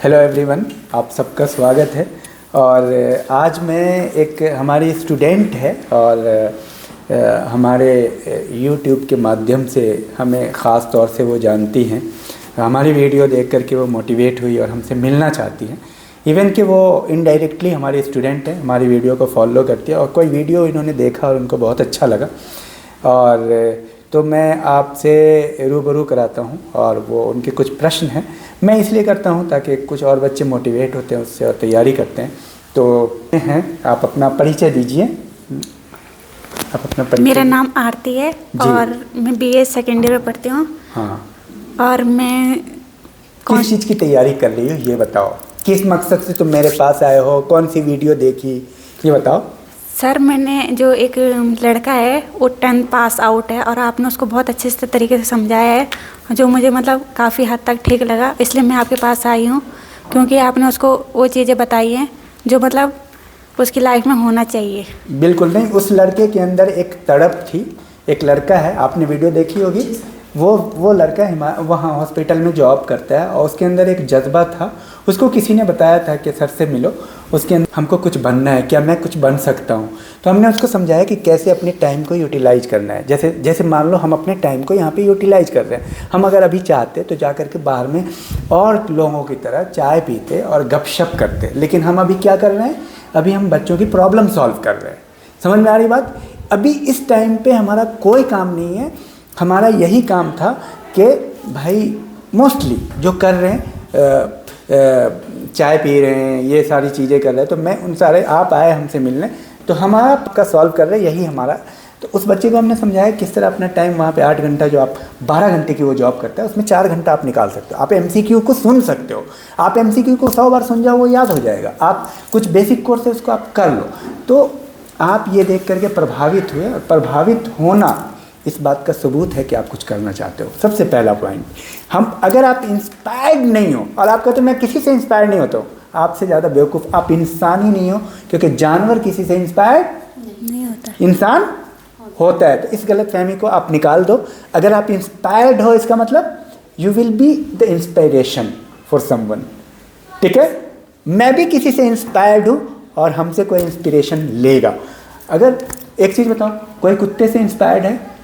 Hello everyone, आप सबका स्वागत है। और आज मैं एक हमारी स्टूडेंट है और हमारे यूट्यूब के माध्यम से हमें ख़ास तौर से वो जानती हैं। हमारी वीडियो देख कर के वो मोटिवेट हुई और हमसे मिलना चाहती हैं। इवन कि वो इनडायरेक्टली हमारी स्टूडेंट है, हमारी वीडियो को फॉलो करती है और कोई वीडियो इन्होंने देखा और उनको बहुत अच्छा लगा और तो मैं आपसे रूबरू कराता हूँ। और वो उनके कुछ प्रश्न हैं, मैं इसलिए करता हूँ ताकि कुछ और बच्चे मोटिवेट होते हैं उससे और तैयारी करते हैं। तो हैं, आप अपना परिचय दीजिए। आप अपना परिचय। मेरा नाम आरती है और मैं बीए सेकेंड ईयर में पढ़ती हूँ। हाँ, और मैं किस चीज़ की तैयारी कर रही हो ये बताओ। किस मकसद से तुम मेरे पास आए हो, कौन सी वीडियो देखी, ये बताओ। सर, मैंने जो एक लड़का है वो 10th पास आउट है और आपने उसको बहुत अच्छे से तरीके से समझाया है जो मुझे मतलब काफ़ी हद तक ठीक लगा, इसलिए मैं आपके पास आई हूँ क्योंकि आपने उसको वो चीज़ें बताई हैं जो मतलब उसकी लाइफ में होना चाहिए। बिल्कुल नहीं, उस लड़के के अंदर एक तड़प थी। एक लड़का है, आपने वीडियो देखी होगी, वो लड़का वहाँ हॉस्पिटल में जॉब करता है और उसके अंदर एक जज्बा था। उसको किसी ने बताया था कि सर से मिलो, उसके अंदर हमको कुछ बनना है, क्या मैं कुछ बन सकता हूँ। तो हमने उसको समझाया कि कैसे अपने टाइम को यूटिलाइज करना है। जैसे मान लो हम अपने टाइम को यहाँ पे यूटिलाइज कर रहे हैं। हम अगर अभी चाहते तो जा कर के बाहर में और लोगों की तरह चाय पीते और गपशप करते, लेकिन हम अभी क्या कर रहे हैं, अभी हम बच्चों की प्रॉब्लम सॉल्व कर रहे हैं। समझ में आ रही बात। अभी इस टाइम पे हमारा कोई काम नहीं है, हमारा यही काम था कि भाई मोस्टली जो कर रहे हैं चाय पी रहे हैं, ये सारी चीज़ें कर रहे हैं, तो मैं उन सारे आप आए हमसे मिलने तो हमारा का सॉल्व कर रहे हैं, यही हमारा। तो उस बच्चे को हमने समझाया किस तरह अपना टाइम वहाँ पे 8 घंटा, जो आप 12 घंटे की वो जॉब करता है उसमें 4 घंटा आप निकाल सकते हो। आप MCQ को सुन सकते हो, आप MCQ को 100 बार सुन जाओ, वो याद हो जाएगा। आप कुछ बेसिक कोर्स है उसको आप कर लो। तो आप ये देख करके प्रभावित हुए और प्रभावित होना इस बात का सबूत है कि आप कुछ करना चाहते हो। सबसे पहला पॉइंट, हम अगर आप इंस्पायर्ड नहीं हो और आप कहते हो मैं किसी से इंस्पायर्ड नहीं होता हूँ, आपसे ज़्यादा बेवकूफ़ आप इंसान ही नहीं हो, क्योंकि जानवर किसी से इंस्पायर्ड नहीं होता, इंसान होता है। तो इस गलत फहमी को आप निकाल दो। अगर आप इंस्पायर्ड हो इसका मतलब you will be the inspiration for someone. ठीक है, मैं भी किसी से इंस्पायर्ड हूँ और हमसे कोई इंस्पिरेशन लेगा। अगर एक चीज़ बताओ, कोई कुत्ते से इंस्पायर्ड है,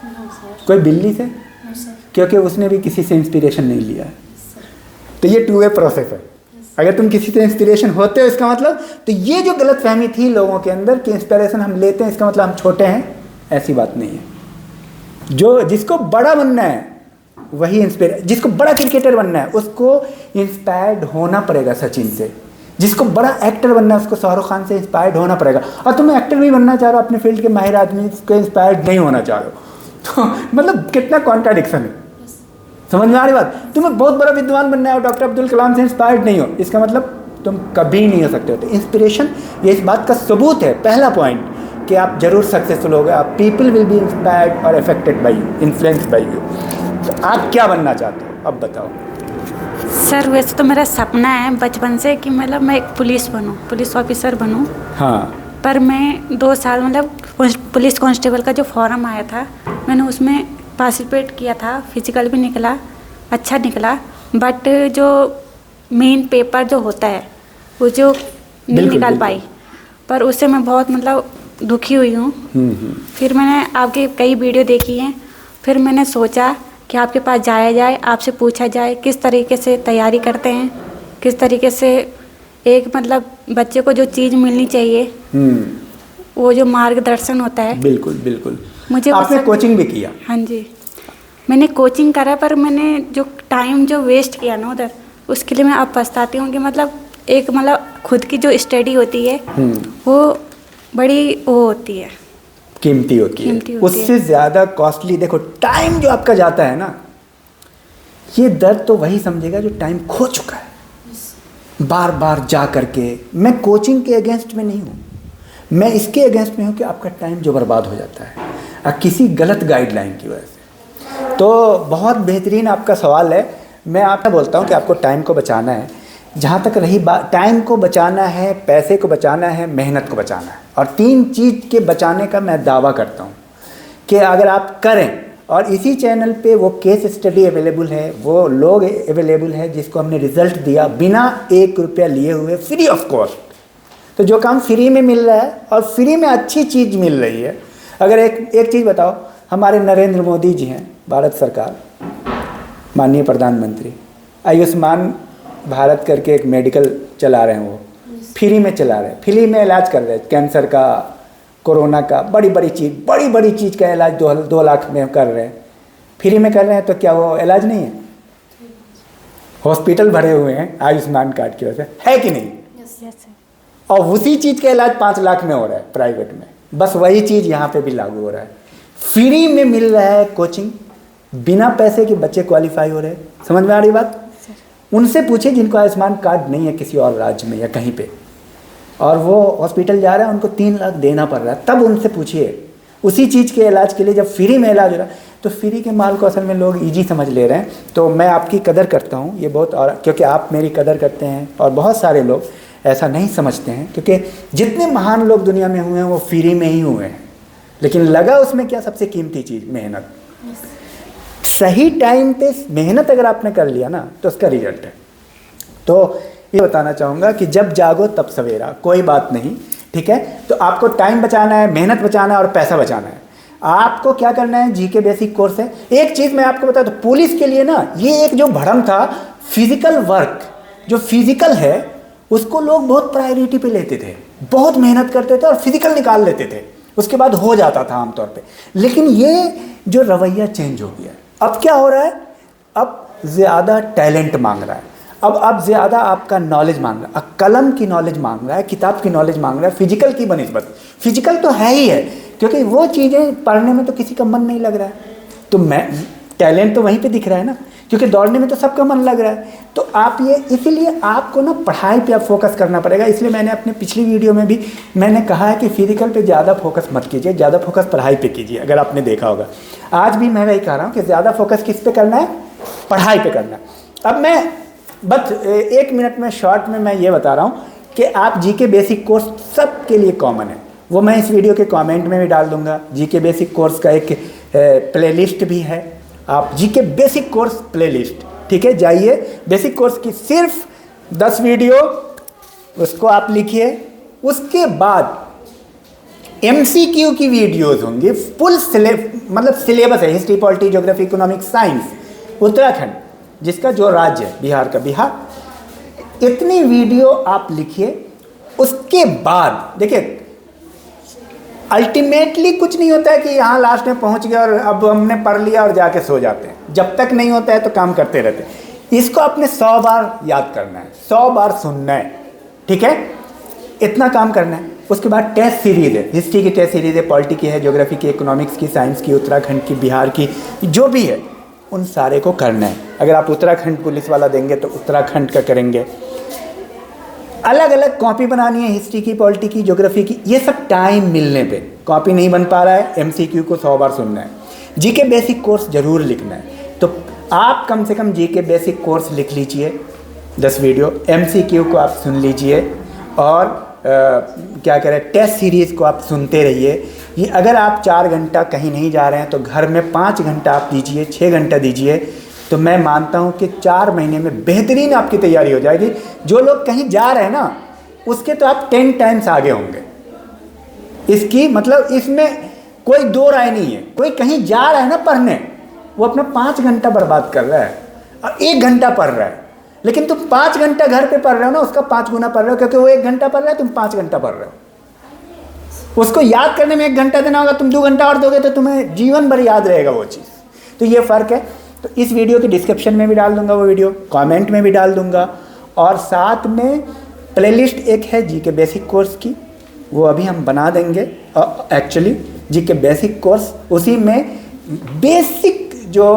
कोई बिल्ली से, क्योंकि उसने भी किसी से इंस्पिरेशन नहीं लिया है। तो ये 2 वे प्रोसेस है। अगर तुम किसी से इंस्पिरेशन होते हो इसका मतलब, तो ये जो गलत फहमी थी लोगों के अंदर कि इंस्पिरेशन हम लेते हैं इसका मतलब हम छोटे हैं, ऐसी बात नहीं है। जिसको बड़ा बनना है वही जिसको बड़ा क्रिकेटर बनना है उसको इंस्पायर्ड होना पड़ेगा सचिन से। जिसको बड़ा एक्टर बनना है उसको शाहरुख खान से इंस्पायर्ड होना पड़ेगा। और तुम्हें एक्टर भी बनना चाह रहे हो, अपने फील्ड के माहिर आदमी को इंस्पायर्ड नहीं होना चाह रहे हो, तो मतलब कितना कॉन्ट्राडिक्शन है। समझ में आ रही बात। तुम्हें बहुत बड़ा विद्वान बनना है और डॉक्टर अब्दुल कलाम से इंस्पायर्ड नहीं हो, इसका मतलब तुम कभी नहीं हो सकते हो। तो इंस्पिरेशन ये इस बात का सबूत है, पहला पॉइंट, कि आप जरूर सक्सेसफुल होगे। आप पीपल विल बी इंस्पायर्ड और affected by you, influenced by you. तो आप क्या बनना चाहते हो अब बताओ। सर वैसे तो मेरा सपना है बचपन से कि मतलब मैं एक पुलिस बनूं, पुलिस ऑफिसर बनूं। हाँ, पर मैं 2 साल मतलब पुलिस कांस्टेबल का जो फॉर्म आया था मैंने उसमें पार्टिसिपेट किया था, फिजिकल भी निकला, अच्छा निकला, बट जो मेन पेपर जो होता है वो जो नहीं निकाल पाई, पर उससे मैं बहुत मतलब दुखी हुई हूँ। फिर मैंने आपके कई वीडियो देखी हैं, फिर मैंने सोचा कि आपके पास जाया जाए, आपसे पूछा जाए किस तरीके से तैयारी करते हैं, किस तरीके से एक मतलब बच्चे को जो चीज़ मिलनी चाहिए वो जो मार्गदर्शन होता है। बिल्कुल बिल्कुल। मुझे आपने कोचिंग भी किया? हाँ जी, मैंने कोचिंग करा, पर मैंने जो टाइम जो वेस्ट किया ना उधर, उसके लिए मैं अब पछताती हूँ कि मतलब एक मतलब खुद की जो स्टडी होती है वो बड़ी वो होती है, कीमती होती है। उससे ज़्यादा कॉस्टली देखो टाइम जो आपका जाता है ना, ये दर्द तो वही समझेगा जो टाइम खो चुका है बार बार जा करके। मैं कोचिंग के अगेंस्ट में नहीं हूँ, मैं इसके अगेंस्ट में हूँ कि आपका टाइम जो बर्बाद हो जाता है किसी गलत गाइडलाइन की वजह से। तो बहुत बेहतरीन आपका सवाल है। मैं आपको बोलता हूँ कि आपको टाइम को बचाना है। जहाँ तक रही बात, टाइम को बचाना है, पैसे को बचाना है, मेहनत को बचाना है, और 3 चीज़ के बचाने का मैं दावा करता हूँ कि अगर आप करें और इसी चैनल पे वो केस स्टडी अवेलेबल है, वो लोग अवेलेबल है जिसको हमने रिजल्ट दिया बिना 1 रुपया लिए हुए, फ्री ऑफ कॉस्ट। तो जो काम फ्री में मिल रहा है और फ्री में अच्छी चीज़ मिल रही है। अगर एक चीज़ बताओ, हमारे नरेंद्र मोदी जी हैं, भारत सरकार, माननीय प्रधानमंत्री, आयुष्मान भारत करके एक मेडिकल चला रहे हैं, वो फ्री में चला रहे हैं, फ्री में इलाज कर रहे हैं, कैंसर का, कोरोना का, बड़ी बड़ी चीज़ का इलाज 2 लाख में कर रहे हैं, फ्री में कर रहे हैं। तो क्या वो इलाज नहीं है? हॉस्पिटल भरे हुए हैं आयुष्मान कार्ड की वजह से, है कि नहीं? और उसी चीज़ का इलाज 5 लाख में हो रहा है प्राइवेट में। बस वही चीज़ यहाँ पे भी लागू हो रहा है, फ्री में मिल रहा है कोचिंग, बिना पैसे के बच्चे क्वालिफाई हो रहे हैं। समझ में आ रही बात? उनसे पूछे जिनको आयुष्मान कार्ड नहीं है किसी और राज्य में या कहीं पे, और वो हॉस्पिटल जा रहे हैं, उनको 3 लाख देना पड़ रहा है, तब उनसे पूछिए उसी चीज़ के इलाज के लिए जब फ्री में इलाज हो रहा है। तो फ्री के माल को असल में लोग ईजी समझ ले रहे हैं। तो मैं आपकी कदर करता हूँ ये बहुत, और क्योंकि आप मेरी कदर करते हैं, और बहुत सारे लोग ऐसा नहीं समझते हैं, क्योंकि जितने महान लोग दुनिया में हुए हैं वो फ्री में ही हुए हैं। लेकिन लगा उसमें क्या? सबसे कीमती चीज़ मेहनत। सही टाइम पे मेहनत अगर आपने कर लिया ना तो उसका रिजल्ट है। तो ये बताना चाहूँगा कि जब जागो तब सवेरा, कोई बात नहीं, ठीक है? तो आपको टाइम बचाना है, मेहनत बचाना है और पैसा बचाना है। आपको क्या करना है? जीके बेसिक कोर्स है। एक चीज़ मैं आपको बता दूँ, पुलिस के लिए ना ये एक जो भ्रम था, फिजिकल वर्क जो फिजिकल है उसको लोग बहुत प्रायोरिटी पे लेते थे, बहुत मेहनत करते थे और फिजिकल निकाल लेते थे, उसके बाद हो जाता था आमतौर पे। लेकिन ये जो रवैया चेंज हो गया है, अब क्या हो रहा है? अब ज़्यादा टैलेंट मांग रहा है, अब ज़्यादा आपका नॉलेज मांग रहा है, अब कलम की नॉलेज मांग रहा है, किताब की नॉलेज मांग रहा है, फिजिकल की बनिस्बत। फिजिकल तो है ही है, क्योंकि वो चीज़ें पढ़ने में तो किसी का मन नहीं लग रहा है, तो मैं टैलेंट तो वहीं पे दिख रहा है ना, क्योंकि दौड़ने में तो सबका मन लग रहा है। तो आप ये, इसीलिए आपको ना पढ़ाई पे आप फोकस करना पड़ेगा। इसलिए मैंने अपने पिछली वीडियो में भी मैंने कहा है कि फिजिकल पे ज़्यादा फोकस मत कीजिए, ज़्यादा फोकस पढ़ाई पे कीजिए। अगर आपने देखा होगा, आज भी मैं वही कह रहा हूँ कि ज़्यादा फोकस किस पे करना है? पढ़ाई पे करना है। अब मैं बस 1 मिनट में शॉर्ट में मैं ये बता रहा हूँ कि आप जीके बेसिक कोर्स सबके लिए कॉमन है, वो मैं इस वीडियो के कमेंट में भी डाल दूंगा। जीके बेसिक कोर्स का एक प्लेलिस्ट भी है, आप जीके बेसिक कोर्स प्लेलिस्ट, ठीक है, जाइए, बेसिक कोर्स की सिर्फ 10 वीडियो, उसको आप लिखिए। उसके बाद एमसीक्यू की वीडियोस होंगी, फुल मतलब सिलेबस है, history, polity, geography, economics, science, Uttarakhand जिसका जो राज्य है, बिहार का बिहार, इतनी वीडियो आप लिखिए। उसके बाद देखिए, अल्टीमेटली कुछ नहीं होता है कि यहाँ लास्ट में पहुँच गया और अब हमने पढ़ लिया और जाके सो जाते हैं। जब तक नहीं होता है तो काम करते रहते हैं। इसको आपने 100 बार याद करना है, 100 बार सुनना है, ठीक है, इतना काम करना है। उसके बाद टेस्ट सीरीज़ है, हिस्ट्री की टेस्ट सीरीज़ है, पॉलिटी की है, ज्योग्राफी की, इकोनॉमिक्स की, साइंस की, उत्तराखंड की, बिहार की, जो भी है उन सारे को करना है। अगर आप उत्तराखंड पुलिस वाला देंगे तो उत्तराखंड का करेंगे। अलग अलग कॉपी बनानी है, हिस्ट्री की, पॉलिटी की, ज्योग्राफी की, ये सब टाइम मिलने पे। कॉपी नहीं बन पा रहा है, एमसीक्यू को 100 बार सुनना है। जीके बेसिक कोर्स जरूर लिखना है। तो आप कम से कम जीके बेसिक कोर्स लिख लीजिए 10 वीडियो, एमसीक्यू को आप सुन लीजिए, और क्या करें, टेस्ट सीरीज़ को आप सुनते रहिए। ये अगर आप 4 घंटा कहीं नहीं जा रहे हैं तो घर में 5 घंटा आप दीजिए, 6 घंटा दीजिए, तो मैं मानता हूँ कि 4 महीने में बेहतरीन आपकी तैयारी हो जाएगी। जो लोग कहीं जा रहे हैं ना, उसके तो आप 10 टाइम्स आगे होंगे। इसकी मतलब इसमें कोई दो राय नहीं है। कोई कहीं जा रहा है ना पढ़ने, वो अपना 5 घंटा बर्बाद कर रहा है और 1 घंटा पढ़ रहा है, लेकिन तुम 5 घंटा घर पे पढ़ रहे हो ना, उसका 5 गुना पढ़ रहे हो, क्योंकि वो 1 घंटा पढ़ रहा है, तुम 5 घंटा पढ़ रहे हो। उसको याद करने में 1 घंटा देना होगा, तुम 2 घंटा और दोगे तो तुम्हें जीवन भर याद रहेगा वो चीज़। तो ये फ़र्क है। तो इस वीडियो के डिस्क्रिप्शन में भी डाल दूंगा वो वीडियो, कमेंट में भी डाल दूंगा, और साथ में प्लेलिस्ट एक है जीके बेसिक कोर्स की, वो अभी हम बना देंगे। एक्चुअली जीके बेसिक कोर्स, उसी में बेसिक जो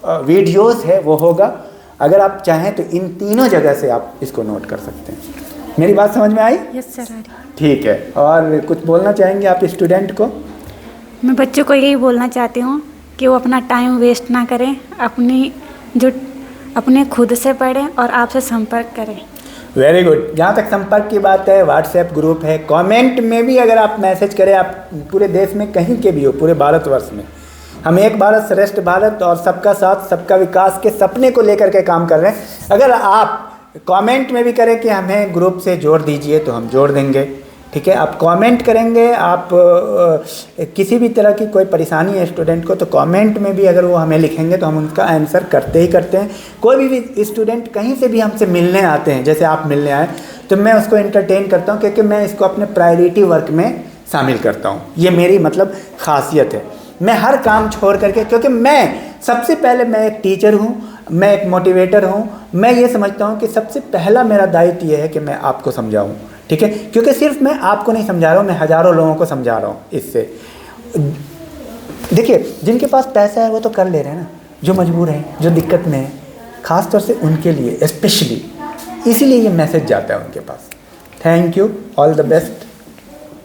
वीडियोस है वो होगा। अगर आप चाहें तो इन तीनों जगह से आप इसको नोट कर सकते हैं। मेरी बात समझ में आई? Yes sir. ठीक है। और कुछ बोलना चाहेंगे आप स्टूडेंट को? मैं बच्चों को यही बोलना चाहती हूँ कि वो अपना टाइम वेस्ट ना करें, अपने खुद से पढ़ें और आपसे संपर्क करें। Very good. जहाँ तक संपर्क की बात है, व्हाट्सएप ग्रुप है, कमेंट में भी अगर आप मैसेज करें, आप पूरे देश में कहीं के भी हो, पूरे भारतवर्ष में हम एक भारत श्रेष्ठ भारत और सबका साथ सबका विकास के सपने को लेकर के काम कर रहे हैं। अगर आप कमेंट में भी करें कि हमें ग्रुप से जोड़ दीजिए तो हम जोड़ देंगे, ठीक है। आप कमेंट करेंगे, आप किसी भी तरह की कोई परेशानी है स्टूडेंट को तो कमेंट में भी अगर वो हमें लिखेंगे तो हम उनका आंसर करते ही करते हैं। कोई भी स्टूडेंट कहीं से भी हमसे मिलने आते हैं, जैसे आप मिलने आए, तो मैं उसको एंटरटेन करता हूँ क्योंकि मैं इसको अपने प्रायोरिटी वर्क में शामिल करता हूँ। ये मेरी मतलब खासियत है। मैं हर काम छोड़ करके, क्योंकि मैं सबसे पहले मैं एक टीचर हूँ, मैं एक मोटिवेटर हूँ, मैं ये समझता हूँ कि सबसे पहला मेरा दायित्व ये है कि मैं आपको समझाऊँ, ठीक है। क्योंकि सिर्फ मैं आपको नहीं समझा रहा हूँ, मैं हज़ारों लोगों को समझा रहा हूँ। इससे देखिए, जिनके पास पैसा है वो तो कर ले रहे हैं ना, जो मजबूर हैं, जो दिक्कत में है, ख़ास तौर से उनके लिए स्पेशली, इसीलिए ये मैसेज जाता है उनके पास। Thank you, all the best.